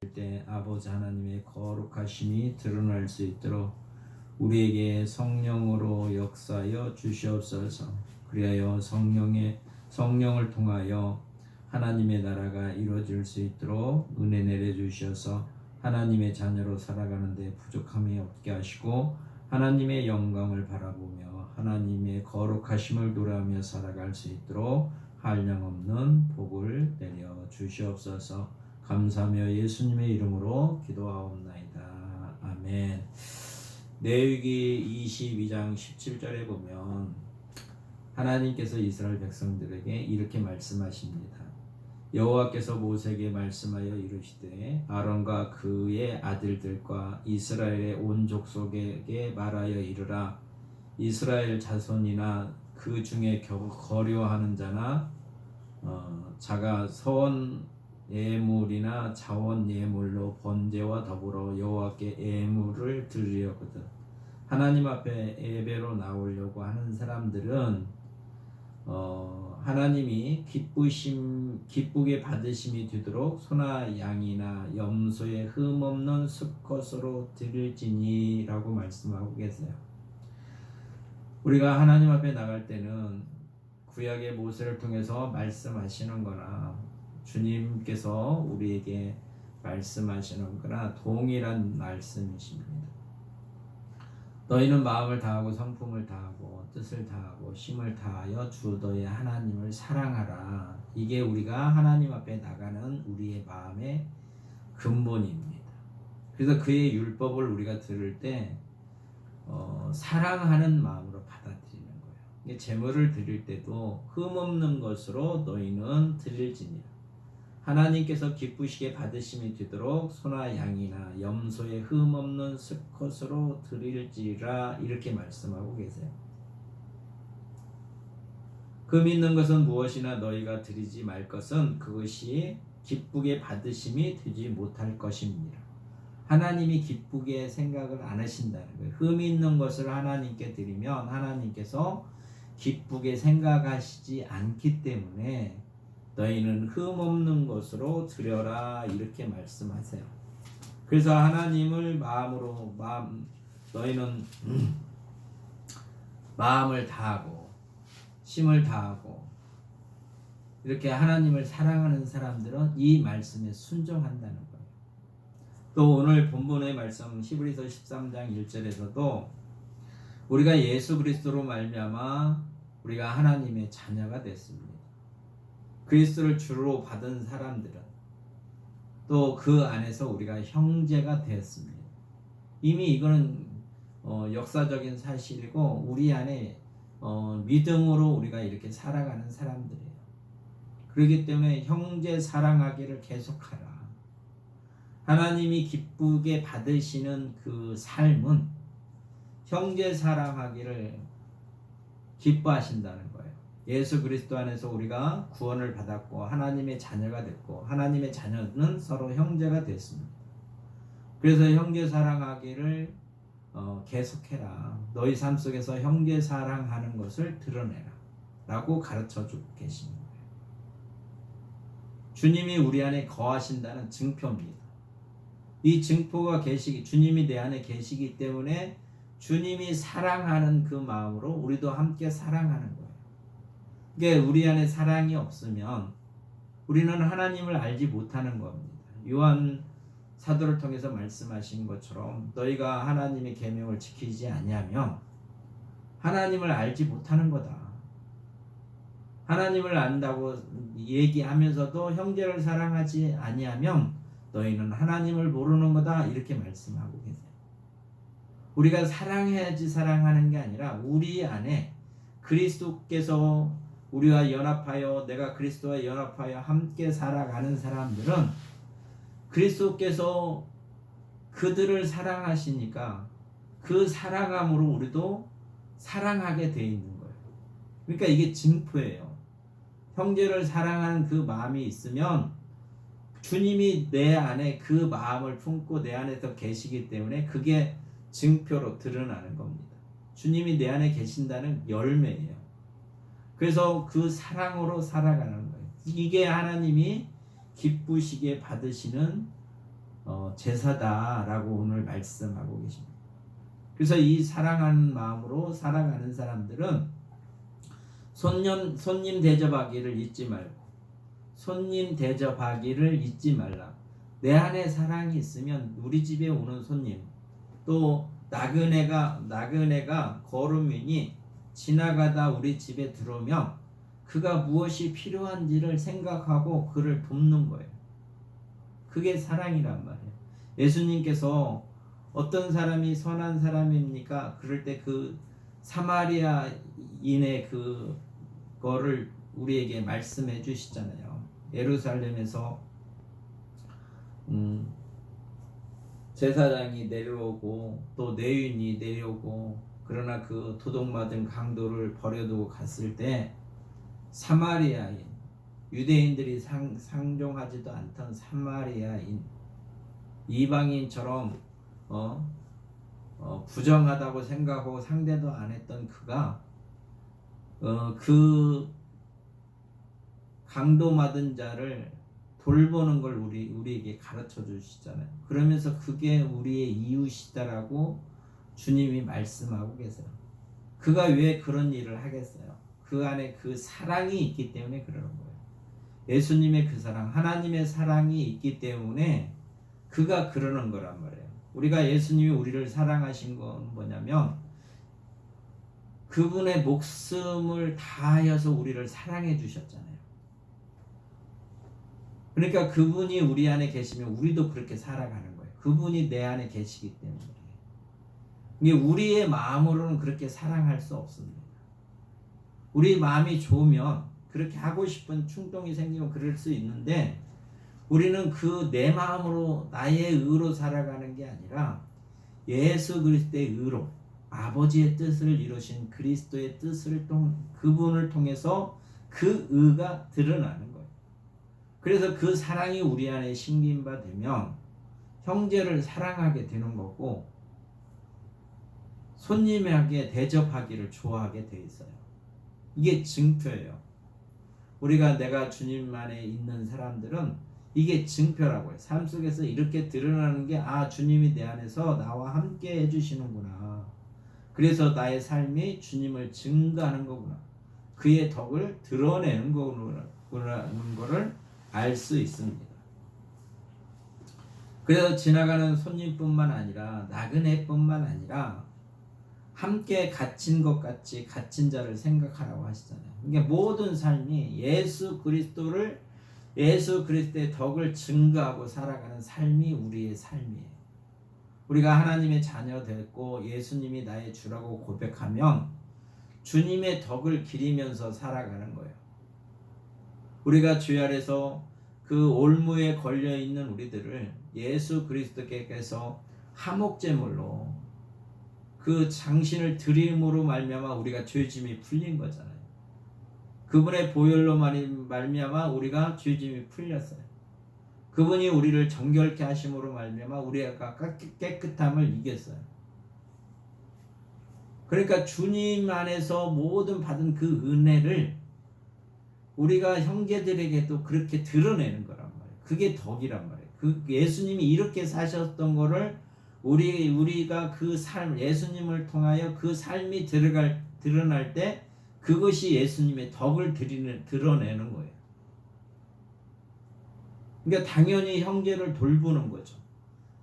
때 아버지 하나님의 거룩하심이 드러날 수 있도록 우리에게 성령으로 역사하여 주시옵소서. 그리하여 성령을 통하여 하나님의 나라가 이루어질 수 있도록 은혜 내려 주셔서 하나님의 자녀로 살아가는 데 부족함이 없게 하시고 하나님의 영광을 바라보며 하나님의 거룩하심을 노래하며 살아갈 수 있도록 한량없는 복을 내려 주시옵소서. 감사하며 예수님의 이름으로 기도하옵나이다. 아멘. 레위기 22장 17절에 보면 하나님께서 이스라엘 백성들에게 이렇게 말씀하십니다. 여호와께서 모세에게 말씀하여 이르시되 아론과 그의 아들들과 이스라엘의 온 족속에게 말하여 이르라. 이스라엘 자손이나 그 중에 거류하는 자나 자가 선 예물이나 자원 예물로 번제와 더불어 여호와께 예물을 드리려거든. 하나님 앞에 예배로 나오려고 하는 사람들은 하나님이 기쁘게 받으심이 되도록 소나 양이나 염소의 흠 없는 수컷으로 드릴지니라고 말씀하고 계세요. 우리가 하나님 앞에 나갈 때는 구약의 모세를 통해서 말씀하시는 거나 주님께서 우리에게 말씀하시는 거나 동일한 말씀이십니다. 너희는 마음을 다하고 성품을 다하고 뜻을 다하고 힘을 다하여 주 너희 하나님을 사랑하라. 이게 우리가 하나님 앞에 나가는 우리의 마음의 근본입니다. 그래서 그의 율법을 우리가 들을 때 사랑하는 마음으로 받아들이는 거예요. 제물을 드릴 때도 흠없는 것으로 너희는 드릴지니라. 하나님께서 기쁘시게 받으심이 되도록 소나 양이나 염소의 흠 없는 수컷으로 드릴지라 이렇게 말씀하고 계세요. 금 있는 것은 무엇이나 너희가 드리지 말 것은 그것이 기쁘게 받으심이 되지 못할 것입니다. 하나님이 기쁘게 생각을 안 하신다는 거예요. 흠 있는 것을 하나님께 드리면 하나님께서 기쁘게 생각하시지 않기 때문에 너희는 흠 없는 것으로 드려라 이렇게 말씀하세요. 그래서 하나님을 너희는 마음을 다하고 힘을 다하고 이렇게 하나님을 사랑하는 사람들은 이 말씀에 순종한다는 거예요. 또 오늘 본문의 말씀 히브리서 13장 1절에서도 우리가 예수 그리스도로 말미암아 우리가 하나님의 자녀가 됐습니다. 그리스도를 주로 받은 사람들은 또 그 안에서 우리가 형제가 되었습니다. 이미 이거는 역사적인 사실이고 우리 안에 믿음으로 우리가 이렇게 살아가는 사람들이에요. 그렇기 때문에 형제 사랑하기를 계속하라. 하나님이 기쁘게 받으시는 그 삶은 형제 사랑하기를 기뻐하신다는 거예요. 예수 그리스도 안에서 우리가 구원을 받았고 하나님의 자녀가 됐고 하나님의 자녀는 서로 형제가 됐습니다. 그래서 형제 사랑하기를 계속해라. 너희 삶 속에서 형제 사랑하는 것을 드러내라 라고 가르쳐 주고 계시는 거예요. 주님이 우리 안에 거하신다는 증표입니다. 이 증표가 주님이 내 안에 계시기 때문에 주님이 사랑하는 그 마음으로 우리도 함께 사랑하는 거예요. 그러니까 우리 안에 사랑이 없으면 우리는 하나님을 알지 못하는 겁니다. 요한 사도를 통해서 말씀하신 것처럼 너희가 하나님의 계명을 지키지 아니하면 하나님을 알지 못하는 거다. 하나님을 안다고 얘기하면서도 형제를 사랑하지 아니하면 너희는 하나님을 모르는 거다 이렇게 말씀하고 계세요. 우리가 사랑해야지 사랑하는 게 아니라 우리 안에 그리스도께서 우리와 연합하여 내가 그리스도와 연합하여 함께 살아가는 사람들은 그리스도께서 그들을 사랑하시니까 그 사랑함으로 우리도 사랑하게 돼 있는 거예요. 그러니까 이게 증표예요. 형제를 사랑하는 그 마음이 있으면 주님이 내 안에 그 마음을 품고 내 안에서 계시기 때문에 그게 증표로 드러나는 겁니다. 주님이 내 안에 계신다는 열매예요. 그래서 그 사랑으로 살아가는 거예요. 이게 하나님이 기쁘시게 받으시는 제사다라고 오늘 말씀하고 계십니다. 그래서 이 사랑하는 마음으로 살아가는 사람들은 손님 대접하기를 잊지 말고, 손님 대접하기를 잊지 말라. 내 안에 사랑이 있으면 우리 집에 오는 손님, 또 나그네가 걸음이니 지나가다 우리 집에 들어오면 그가 무엇이 필요한지를 생각하고 그를 돕는 거예요. 그게 사랑이란 말이에요. 예수님께서 어떤 사람이 선한 사람입니까? 그럴 때 그 사마리아인의 그거를 우리에게 말씀해 주시잖아요. 예루살렘에서 제사장이 내려오고 또 레위인이 내려오고, 그러나 그 도둑맞은 강도를 버려두고 갔을 때 사마리아인, 유대인들이 상종하지도 않던 사마리아인, 이방인처럼 부정하다고 생각하고 상대도 안 했던 그가 그 강도 맞은 자를 돌보는 걸 우리에게 가르쳐 주시잖아요. 그러면서 그게 우리의 이웃이다라고 주님이 말씀하고 계세요. 그가 왜 그런 일을 하겠어요? 그 안에 그 사랑이 있기 때문에 그러는 거예요. 예수님의 그 사랑, 하나님의 사랑이 있기 때문에 그가 그러는 거란 말이에요. 우리가 예수님이 우리를 사랑하신 건 뭐냐면 그분의 목숨을 다하여서 우리를 사랑해 주셨잖아요. 그러니까 그분이 우리 안에 계시면 우리도 그렇게 살아가는 거예요. 그분이 내 안에 계시기 때문에. 이게 우리의 마음으로는 그렇게 사랑할 수 없습니다. 우리 마음이 좋으면 그렇게 하고 싶은 충동이 생기면 그럴 수 있는데, 우리는 그 내 마음으로 나의 의로 살아가는 게 아니라 예수 그리스도의 의로, 아버지의 뜻을 이루신 그리스도의 뜻을 그분을 통해서 그 의가 드러나는 거예요. 그래서 그 사랑이 우리 안에 심긴 바 되면 형제를 사랑하게 되는 거고, 손님에게 대접하기를 좋아하게 돼 있어요. 이게 증표예요. 내가 주님 안에 있는 사람들은 이게 증표라고 해요. 삶 속에서 이렇게 드러나는 게, 주님이 내 안에서 나와 함께 해주시는구나. 그래서 나의 삶이 주님을 증거하는 거구나. 그의 덕을 드러내는 거라는 거를 알 수 있습니다. 그래서 지나가는 손님뿐만 아니라 나그네뿐만 아니라 함께 갇힌 것 같이 갇힌 자를 생각하라고 하시잖아요. 그러니까 모든 삶이 예수 그리스도의 덕을 증거하고 살아가는 삶이 우리의 삶이에요. 우리가 하나님의 자녀 됐고 예수님이 나의 주라고 고백하면 주님의 덕을 기리면서 살아가는 거예요. 우리가 주의 아래서 그 올무에 걸려 있는 우리들을 예수 그리스도께서 화목제물로 그 장신을 드림으로 말미암아 우리가 죄짐이 풀린 거잖아요. 그분의 보혈로 말미암아 우리가 죄짐이 풀렸어요. 그분이 우리를 정결케 하심으로 말미암아 우리가 깨끗함을 이겼어요. 그러니까 주님 안에서 모든 받은 그 은혜를 우리가 형제들에게도 그렇게 드러내는 거란 말이에요. 그게 덕이란 말이에요. 그 예수님이 이렇게 사셨던 거를 우리가 그 삶, 예수님을 통하여 그 삶이 드러날 때 그것이 예수님의 덕을 드러내는 거예요. 그러니까 당연히 형제를 돌보는 거죠.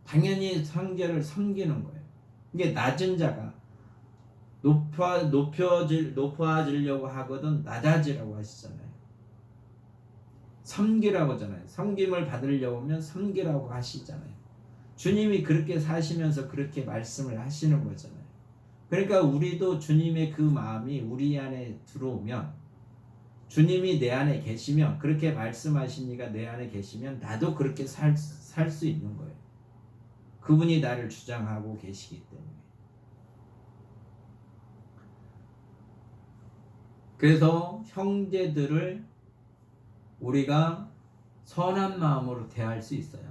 당연히 형제를 섬기는 거예요. 이게 낮은 자가 높아지려고 하거든 낮아지라고 하시잖아요. 섬기라고 하잖아요. 섬김을 받으려고 하면 섬기라고 하시잖아요. 주님이 그렇게 사시면서 그렇게 말씀을 하시는 거잖아요. 그러니까 우리도 주님의 그 마음이 우리 안에 들어오면, 주님이 내 안에 계시면, 그렇게 말씀하신 이가 내 안에 계시면 나도 그렇게 살 수 있는 거예요. 그분이 나를 주장하고 계시기 때문에. 그래서 형제들을 우리가 선한 마음으로 대할 수 있어요.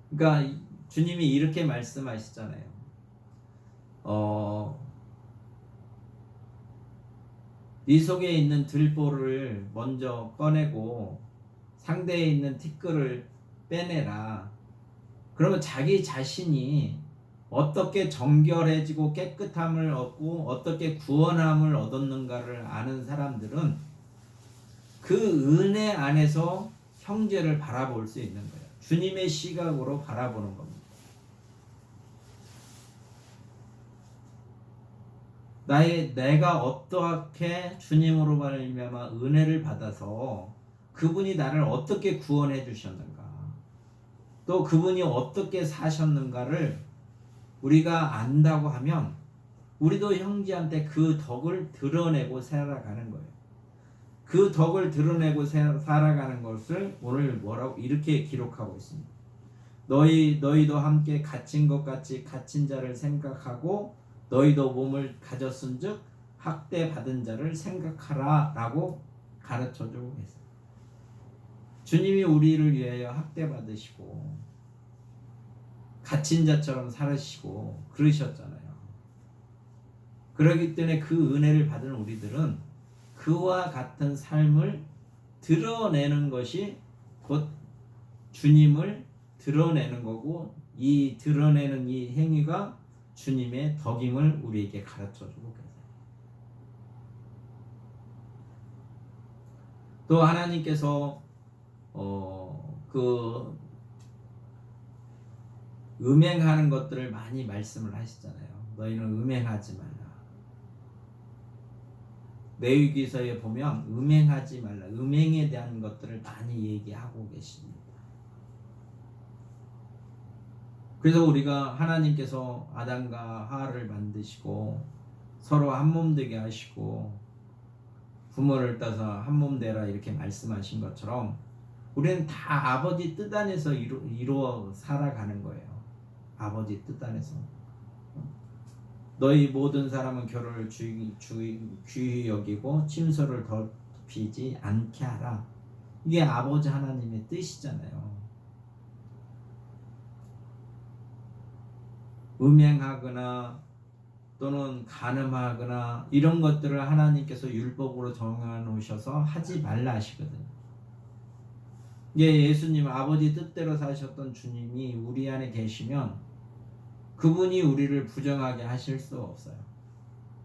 그러니까 주님이 이렇게 말씀하시잖아요. 네 속에 있는 들보를 먼저 꺼내고 상대에 있는 티끌을 빼내라. 그러면 자기 자신이 어떻게 정결해지고 깨끗함을 얻고 어떻게 구원함을 얻었는가를 아는 사람들은 그 은혜 안에서 형제를 바라볼 수 있는 거예요. 주님의 시각으로 바라보는 겁니다. 내가 어떻게 주님으로 말미암아 은혜를 받아서 그분이 나를 어떻게 구원해 주셨는가, 또 그분이 어떻게 사셨는가를 우리가 안다고 하면 우리도 형제한테 그 덕을 드러내고 살아가는 거예요. 그 덕을 드러내고 살아가는 것을 오늘 뭐라고 이렇게 기록하고 있습니다. 너희도 함께 갇힌 것 같이 갇힌 자를 생각하고 너희도 몸을 가졌은즉 학대 받은 자를 생각하라 라고 가르쳐주고 계세요. 주님이 우리를 위하여 학대 받으시고 갇힌 자처럼 살으시고 그러셨잖아요. 그렇기 때문에 그 은혜를 받은 우리들은 그와 같은 삶을 드러내는 것이 곧 주님을 드러내는 거고, 이 드러내는 이 행위가 주님의 덕임을 우리에게 가르쳐주고 계세요. 또 하나님께서 그 음행하는 것들을 많이 말씀을 하시잖아요. 너희는 음행하지 말라. 레위기서에 보면 음행하지 말라, 음행에 대한 것들을 많이 얘기하고 계십니다. 그래서 우리가 하나님께서 아담과 하와를 만드시고 서로 한 몸 되게 하시고 부모를 따서 한 몸 되라 이렇게 말씀하신 것처럼 우리는 다 아버지 뜻 안에서 이루어 살아가는 거예요. 아버지 뜻 안에서. 너희 모든 사람은 결혼을 귀히 여기고 침소를 덮이지 않게 하라. 이게 아버지 하나님의 뜻이잖아요. 음행하거나 또는 간음하거나 이런 것들을 하나님께서 율법으로 정해놓으셔서 하지 말라 하시거든요. 이게 예수님 아버지 뜻대로 사셨던 주님이 우리 안에 계시면 그분이 우리를 부정하게 하실 수 없어요.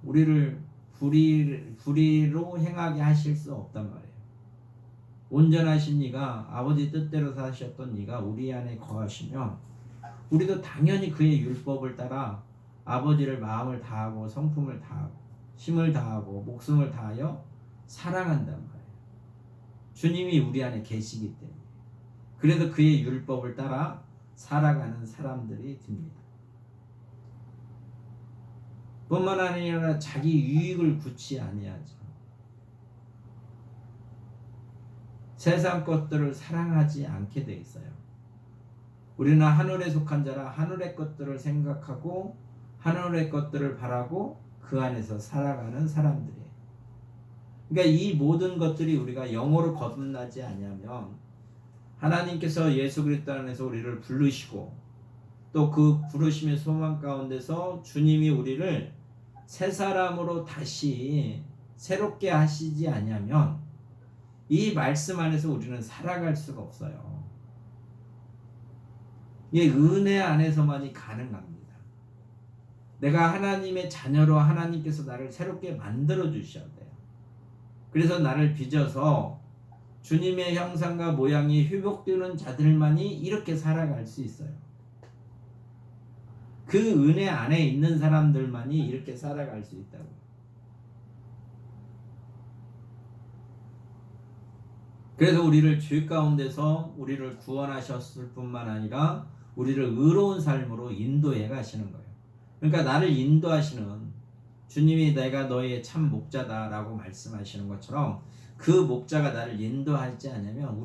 우리를 불의로 행하게 하실 수 없단 말이에요. 온전하신 이가 아버지 뜻대로 사셨던 이가 우리 안에 거하시면 우리도 당연히 그의 율법을 따라 아버지를 마음을 다하고 성품을 다하고 힘을 다하고 목숨을 다하여 사랑한단 말이에요. 주님이 우리 안에 계시기 때문에. 그래서 그의 율법을 따라 살아가는 사람들이 됩니다. 뿐만 아니라 자기 유익을 굳이 아니하죠. 세상 것들을 사랑하지 않게 돼 있어요. 우리는 하늘에 속한 자라 하늘의 것들을 생각하고 하늘의 것들을 바라고 그 안에서 살아가는 사람들이에요. 그러니까 이 모든 것들이 우리가 영어로 거듭나지 않으면 하나님께서 예수 그리스도 안에서 우리를 부르시고 또 그 부르심의 소망 가운데서 주님이 우리를 새 사람으로 다시 새롭게 하시지 않으면 이 말씀 안에서 우리는 살아갈 수가 없어요. 이게 은혜 안에서만이 가능합니다. 내가 하나님의 자녀로 하나님께서 나를 새롭게 만들어 주셔야 돼요. 그래서 나를 빚어서 주님의 형상과 모양이 회복되는 자들만이 이렇게 살아갈 수 있어요. 그 은혜 안에 있는 사람들만이 이렇게 살아갈 수 있다고. 그래서 우리를 죄 가운데서 우리를 구원하셨을 뿐만 아니라 우리를 의로운 삶으로 인도해 가시는 거예요. 그러니까 나를 인도하시는 주님이 내가 너희의 참 목자다라고 말씀하시는 것처럼 그 목자가 나를 인도하지 않으면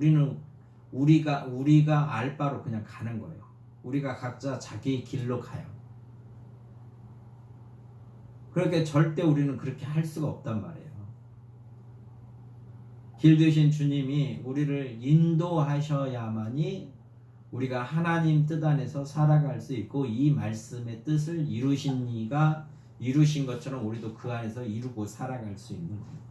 우리가 알 바로 그냥 가는 거예요. 우리가 각자 자기 길로 가요. 그러니까 절대 우리는 그렇게 할 수가 없단 말이에요. 길 되신 주님이 우리를 인도하셔야만이 우리가 하나님 뜻 안에서 살아갈 수 있고 이 말씀의 뜻을 이루신 이가 이루신 것처럼 우리도 그 안에서 이루고 살아갈 수 있는 겁니다.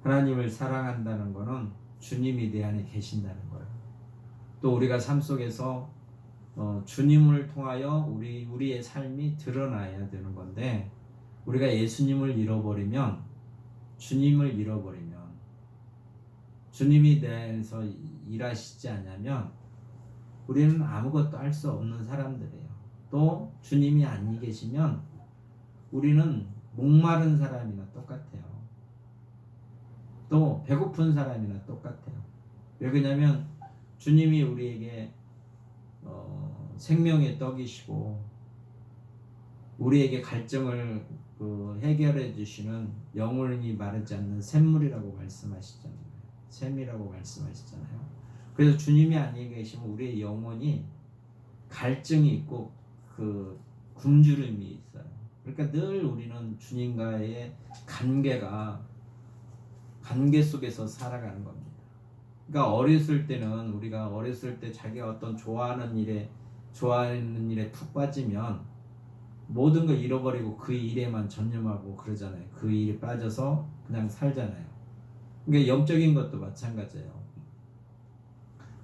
하나님을 사랑한다는 것은 주님이 내 안에 계신다는 거예요. 또 우리가 삶 속에서 주님을 통하여 우리의 삶이 드러나야 되는 건데, 우리가 예수님을 잃어버리면, 주님을 잃어버리면, 주님이 내 안에서 일하시지 않으면 우리는 아무것도 할 수 없는 사람들이에요. 또 주님이 안 계시면 우리는 목마른 사람이나 똑같아요. 또 배고픈 사람이나 똑같아요. 왜 그러냐면 주님이 우리에게 생명의 떡이시고 우리에게 갈증을 해결해 주시는 영원히 마르지 않는 샘물이라고 말씀하시잖아요. 샘이라고 말씀하시잖아요. 그래서 주님이 안에 계시면 우리의 영혼이 갈증이 있고 그 굶주림이 있어요. 그러니까 늘 우리는 주님과의 관계 속에서 살아가는 겁니다. 그러니까 어렸을 때는 우리가 어렸을 때 자기가 어떤 좋아하는 일에 푹 빠지면 모든 걸 잃어버리고 그 일에만 전념하고 그러잖아요. 그 일에 빠져서 그냥 살잖아요. 그러니까 영적인 것도 마찬가지예요.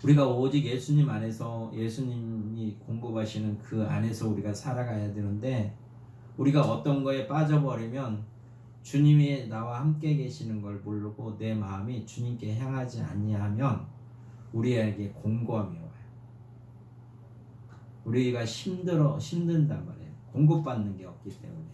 우리가 오직 예수님 안에서, 예수님이 공급하시는 그 안에서 우리가 살아가야 되는데, 우리가 어떤 거에 빠져버리면 주님이 나와 함께 계시는 걸 모르고 내 마음이 주님께 향하지 아니하면 우리에게 공고함이 와요. 우리가 힘든단 말이에요. 공급받는 게 없기 때문에.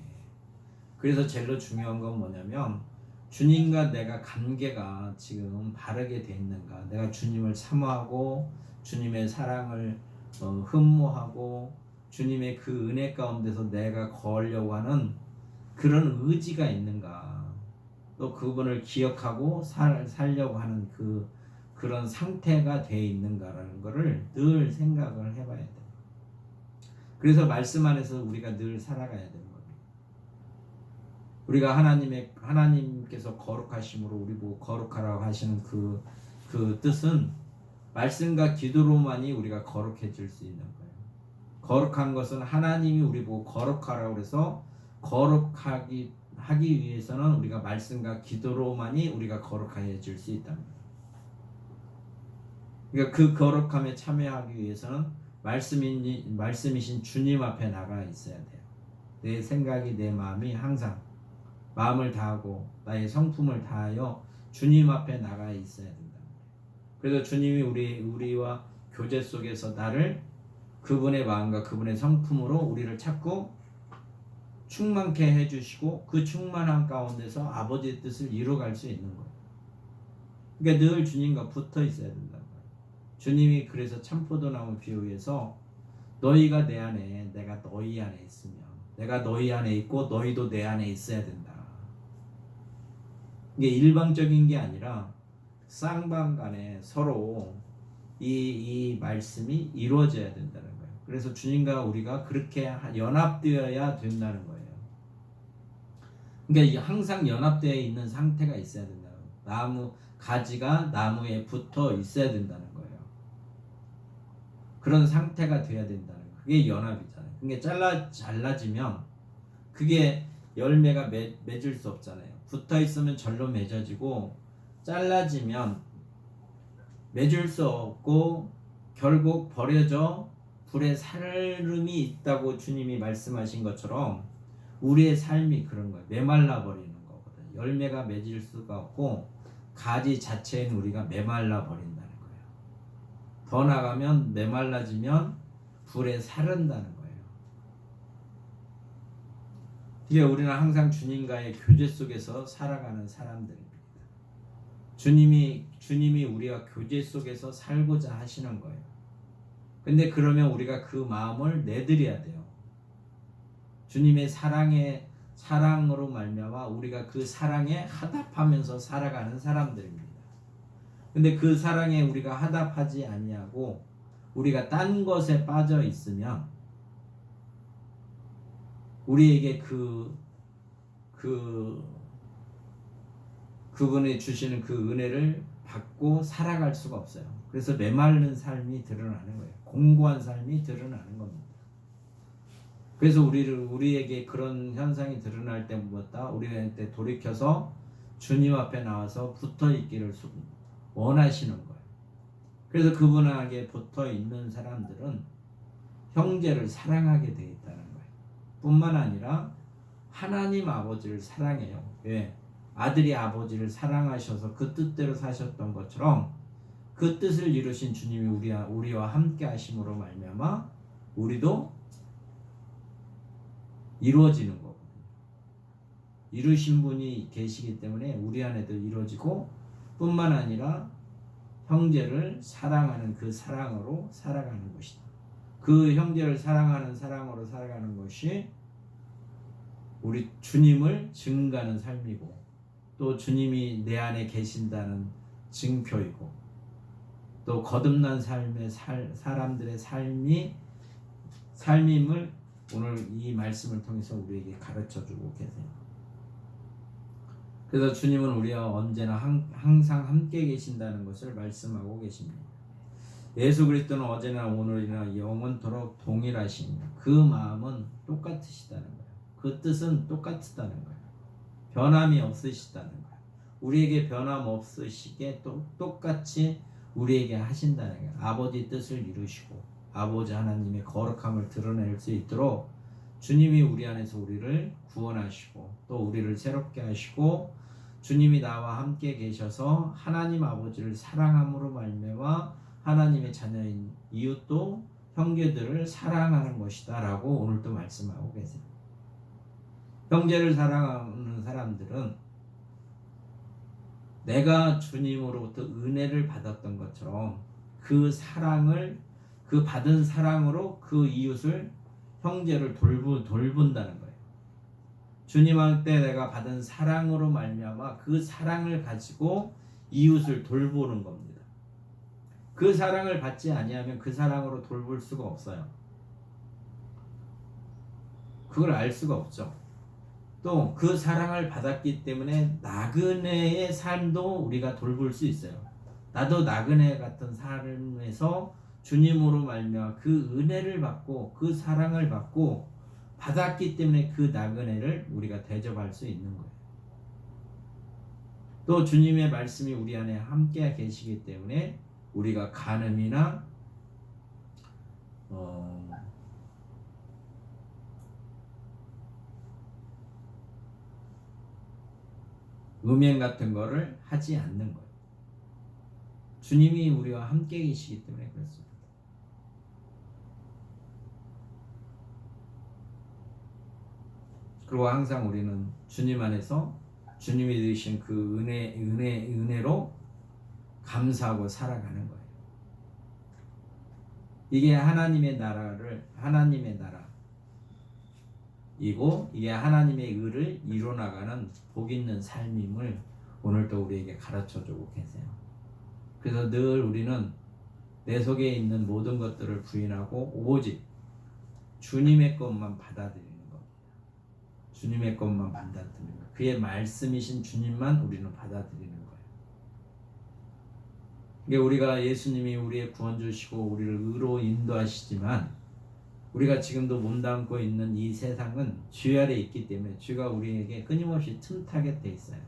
그래서 제일 중요한 건 뭐냐면 주님과 내가 관계가 지금 바르게 돼 있는가, 내가 주님을 사모하고 주님의 사랑을 흠모하고 주님의 그 은혜 가운데서 내가 거하려고 하는 그런 의지가 있는가, 또 그분을 기억하고 살려고 하는 그런 상태가 돼 있는가라는 것을 늘 생각을 해봐야 돼요. 그래서 말씀 안에서 우리가 늘 살아가야 되는 겁니다. 우리가 하나님께서 거룩하심으로 우리 보고 거룩하라고 하시는 그 뜻은 말씀과 기도로만이 우리가 거룩해질 수 있는 거예요. 거룩한 것은 하나님이 우리 보고 거룩하라고 해서 거룩하기 위해서는 우리가 말씀과 기도로만이 우리가 거룩해질 수 있답니다. 그러니까 그 거룩함에 참여하기 위해서는 말씀이신 주님 앞에 나가 있어야 돼요. 내 생각이, 내 마음이 항상 마음을 다하고 나의 성품을 다하여 주님 앞에 나가 있어야 된다. 그래서 주님이 우리와 교제 속에서 나를 그분의 마음과 그분의 성품으로 우리를 자꾸 충만케 해주시고 그 충만한 가운데서 아버지의 뜻을 이루어갈 수 있는 거예요. 그러니까 늘 주님과 붙어 있어야 된다. 주님이 그래서 참포도나무 비유에서 너희가 내 안에, 내가 너희 안에 있으면, 내가 너희 안에 있고 너희도 내 안에 있어야 된다. 이게 일방적인 게 아니라 쌍방간에 서로 이 말씀이 이루어져야 된다는 거예요. 그래서 주님과 우리가 그렇게 연합되어야 된다는 거예요. 그러니까 항상 연합되어 있는 상태가 있어야 된다는 거예요. 나무 가지가 나무에 붙어 있어야 된다는 거예요. 그런 상태가 돼야 된다는 거예요. 그게 연합이잖아요. 그게 잘라지면 그게 열매가 맺을 수 없잖아요. 붙어 있으면 절로 맺어지고 잘라지면 맺을 수 없고 결국 버려져 불에 살름이 있다고 주님이 말씀하신 것처럼 우리의 삶이 그런 거예요. 메말라 버리는 거거든요. 열매가 맺을 수가 없고 가지 자체인 우리가 메말라 버린다는 거예요. 더 나가면 메말라지면 불에 사른다는 거예요. 이게 우리는 항상 주님과의 교제 속에서 살아가는 사람들입니다. 주님이 우리와 교제 속에서 살고자 하시는 거예요. 근데 그러면 우리가 그 마음을 내드려야 돼요. 주님의 사랑으로 말미암아 우리가 그 사랑에 화답하면서 살아가는 사람들입니다. 근데 그 사랑에 우리가 화답하지 아니하고 우리가 딴 것에 빠져 있으면 우리에게 그분이 주시는 그 은혜를 받고 살아갈 수가 없어요. 그래서 메마른 삶이 드러나는 거예요. 공고한 삶이 드러나는 겁니다. 그래서 우리에게 그런 현상이 드러날 때마다 우리한테 돌이켜서 주님 앞에 나와서 붙어 있기를 원하시는 거예요. 그래서 그분에게 붙어 있는 사람들은 형제를 사랑하게 되어 있다는 거예요. 뿐만 아니라 하나님 아버지를 사랑해요. 왜? 아들이 아버지를 사랑하셔서 그 뜻대로 사셨던 것처럼 그 뜻을 이루신 주님이 우리와 함께 하심으로 말미암아 우리도 이루어지는 거거든요. 이루신 분이 계시기 때문에 우리 안에도 이루어지고 뿐만 아니라 형제를 사랑하는 그 사랑으로 살아가는 것이다. 그 형제를 사랑하는 사랑으로 살아가는 것이 우리 주님을 증거하는 삶이고 또 주님이 내 안에 계신다는 증표이고 또 거듭난 삶의 사람들의 삶임을 오늘 이 말씀을 통해서 우리에게 가르쳐주고 계세요. 그래서 주님은 우리와 언제나 항상 함께 계신다는 것을 말씀하고 계십니다. 예수 그리스도는 어제나 오늘이나 영원토록 동일하시니 그 마음은 똑같으시다는 거예요. 그 뜻은 똑같다는 거예요. 변함이 없으시다는 거예요. 우리에게 변함 없으시게 똑같이 우리에게 하신다는 거예요. 아버지 뜻을 이루시고 아버지 하나님의 거룩함을 드러낼 수 있도록 주님이 우리 안에서 우리를 구원하시고 또 우리를 새롭게 하시고 주님이 나와 함께 계셔서 하나님 아버지를 사랑함으로 말미암아 하나님의 자녀인 이웃도 형제들을 사랑하는 것이다 라고 오늘도 말씀하고 계세요. 형제를 사랑하는 사람들은 내가 주님으로부터 은혜를 받았던 것처럼 그 사랑을 그 받은 사랑으로 그 이웃을 형제를 돌본다는 거예요. 주님한테 내가 받은 사랑으로 말미암아 그 사랑을 가지고 이웃을 돌보는 겁니다. 그 사랑을 받지 아니하면 그 사랑으로 돌볼 수가 없어요. 그걸 알 수가 없죠. 또 그 사랑을 받았기 때문에 나그네의 삶도 우리가 돌볼 수 있어요. 나도 나그네 같은 삶에서 주님으로 말미암아 그 은혜를 받고 그 사랑을 받고 받았기 때문에 그 나그네를 우리가 대접할 수 있는 거예요. 또 주님의 말씀이 우리 안에 함께 계시기 때문에 우리가 간음이나 음행 같은 거를 하지 않는 거예요. 주님이 우리와 함께 계시기 때문에 그렇습니다. 그리고 항상 우리는 주님 안에서 주님이 주신 그 은혜로 감사하고 살아가는 거예요. 이게 하나님의 나라이고 이게 하나님의 의를 이뤄나가는 복 있는 삶임을 오늘도 우리에게 가르쳐주고 계세요. 그래서 늘 우리는 내 속에 있는 모든 것들을 부인하고 오직 주님의 것만 받아들이는 겁니다. 주님의 것만 받아들이는 거예요. 그의 말씀이신 주님만 우리는 받아들이는 거예요. 이게 우리가 예수님이 우리의 구원주시고 우리를 의로 인도하시지만 우리가 지금도 몸담고 있는 이 세상은 죄 아래 있기 때문에 죄가 우리에게 끊임없이 틈타게 돼 있어요.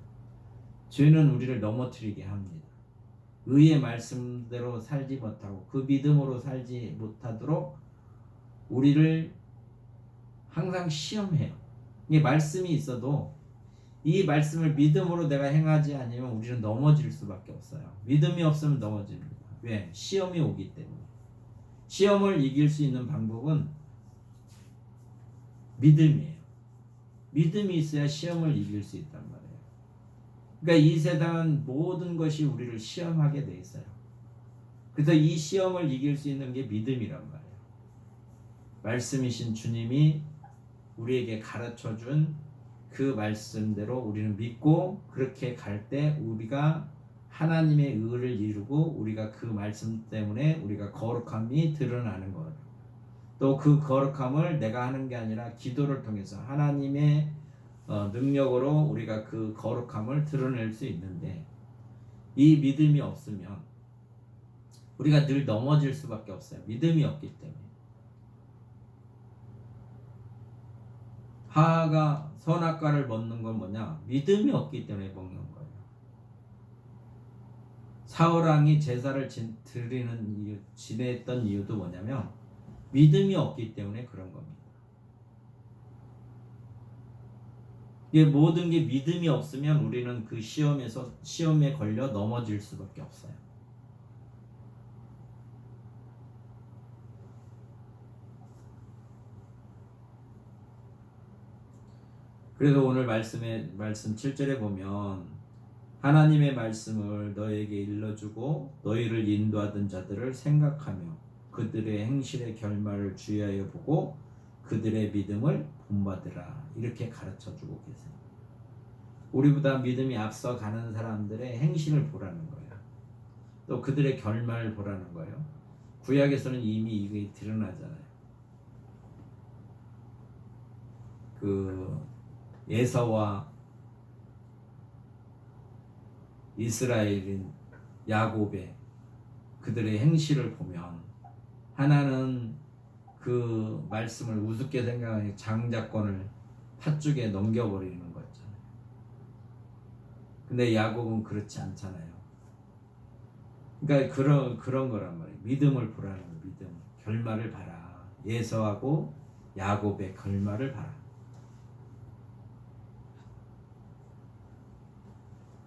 죄는 우리를 넘어뜨리게 합니다. 의의 말씀대로 살지 못하고 그 믿음으로 살지 못하도록 우리를 항상 시험해요. 이 말씀이 있어도 이 말씀을 믿음으로 내가 행하지 않으면 우리는 넘어질 수밖에 없어요. 믿음이 없으면 넘어집니다. 왜? 시험이 오기 때문에. 시험을 이길 수 있는 방법은 믿음이에요. 믿음이 있어야 시험을 이길 수 있단 말이에요. 그러니까 이 세상은 모든 것이 우리를 시험하게 돼 있어요. 그래서 이 시험을 이길 수 있는 게 믿음이란 말이에요. 말씀이신 주님이 우리에게 가르쳐준 그 말씀대로 우리는 믿고 그렇게 갈 때 우리가 하나님의 의를 이루고 우리가 그 말씀 때문에 우리가 거룩함이 드러나는 것. 또 그 거룩함을 내가 하는 게 아니라 기도를 통해서 하나님의 능력으로 우리가 그 거룩함을 드러낼 수 있는데 이 믿음이 없으면 우리가 늘 넘어질 수밖에 없어요. 믿음이 없기 때문에. 하하가 선악과를 먹는 건 뭐냐? 믿음이 없기 때문에 먹는 거예요. 사울 왕이 제사를 지냈던 이유도 뭐냐면 믿음이 없기 때문에 그런 겁니다. 이게 모든 게 믿음이 없으면 우리는 그 시험에 걸려 넘어질 수밖에 없어요. 그래서 오늘 말씀 7절에 보면 하나님의 말씀을 너에게 일러주고 너희를 인도하던 자들을 생각하며 그들의 행실의 결말을 주의하여 보고 그들의 믿음을 본받으라, 이렇게 가르쳐주고 계세요. 우리보다 믿음이 앞서가는 사람들의 행실을 보라는 거예요. 또 그들의 결말을 보라는 거예요. 구약에서는 이미 이게 드러나잖아요. 그 에서와 이스라엘인 야곱의 그들의 행실을 보면 하나는 그 말씀을 우습게 생각하니 장자권을 팥죽에 넘겨버리는 거였잖아요. 근데 야곱은 그렇지 않잖아요. 그러니까 그런 거란 말이에요. 믿음을 보라는 거예요. 믿음. 결말을 봐라. 에서하고 야곱의 결말을 봐라.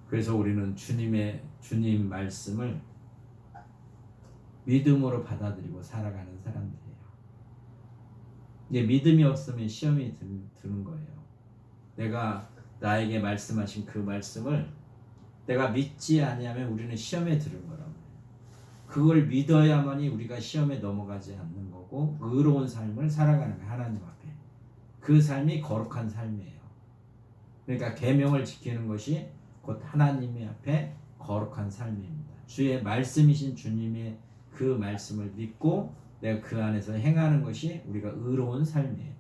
그래서 우리는 주님 말씀을 믿음으로 받아들이고 살아가는 사람들이에요. 이제 믿음이 없으면 시험이 드는 거예요. 내가 나에게 말씀하신 그 말씀을 내가 믿지 아니하면 우리는 시험에 들은 거란 말이에요. 그걸 믿어야만이 우리가 시험에 넘어가지 않는 거고 의로운 삶을 살아가는 거예요. 하나님 앞에. 그 삶이 거룩한 삶이에요. 그러니까 계명을 지키는 것이 곧 하나님의 앞에 거룩한 삶입니다. 주의 말씀이신 주님의 그 말씀을 믿고 내가 그 안에서 행하는 것이 우리가 의로운 삶이에요.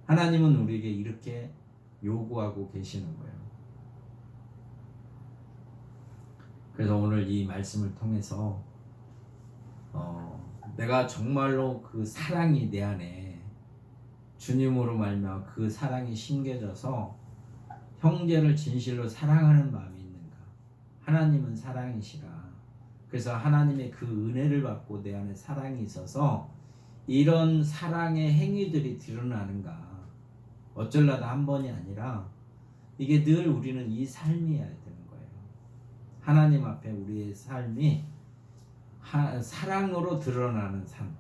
하나님은 우리에게 이렇게 요구하고 계시는 거예요. 그래서 오늘 이 말씀을 통해서 내가 정말로 그 사랑이 내 안에 주님으로 말미암아 그 사랑이 심겨져서 형제를 진실로 사랑하는 마음이 있는가? 하나님은 사랑이시라. 그래서 하나님의 그 은혜를 받고 내 안에 사랑이 있어서 이런 사랑의 행위들이 드러나는가? 어쩔라다 한 번이 아니라 이게 늘 우리는 이 삶이어야 되는 거예요. 하나님 앞에 우리의 삶이 사랑으로 드러나는 삶.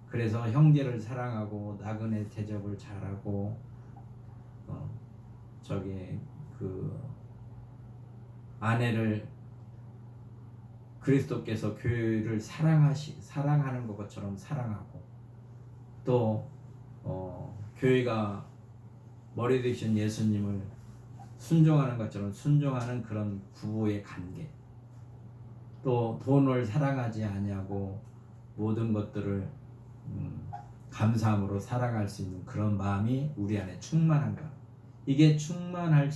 그래서 형제를 사랑하고 나그네 대접을 잘하고 그 아내를 그리스도께서 교회를 사랑하는 것처럼 사랑하고 또 교회가 머리 되신 예수님을 순종하는 것처럼 순종하는 그런 부부의 관계, 또 돈을 사랑하지 아니하고 모든 것들을 감사함으로 살아갈 수 있는 그런 마음이 우리 안에 충만한가? 이게 충만한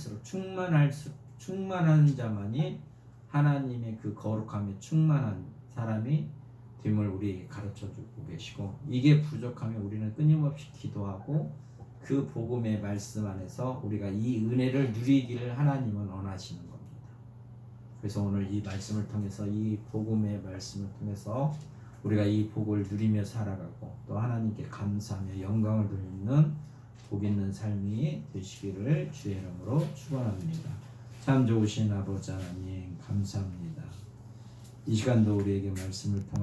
자만이 하나님의 그 거룩함에 충만한 사람이 됨을 우리에게 가르쳐주고 계시고, 이게 부족하면 우리는 끊임없이 기도하고 그 복음의 말씀 안에서 우리가 이 은혜를 누리기를 하나님은 원하시는 겁니다. 그래서 오늘 이 말씀을 통해서, 이 복음의 말씀을 통해서 우리가 이 복을 누리며 살아가고 또 하나님께 감사하며 영광을 돌리는 복 있는 삶이 되시기를 주의 이름으로 축원합니다. 참 좋으신 아버지 하나님 감사합니다. 이 시간도 우리에게 말씀을 통해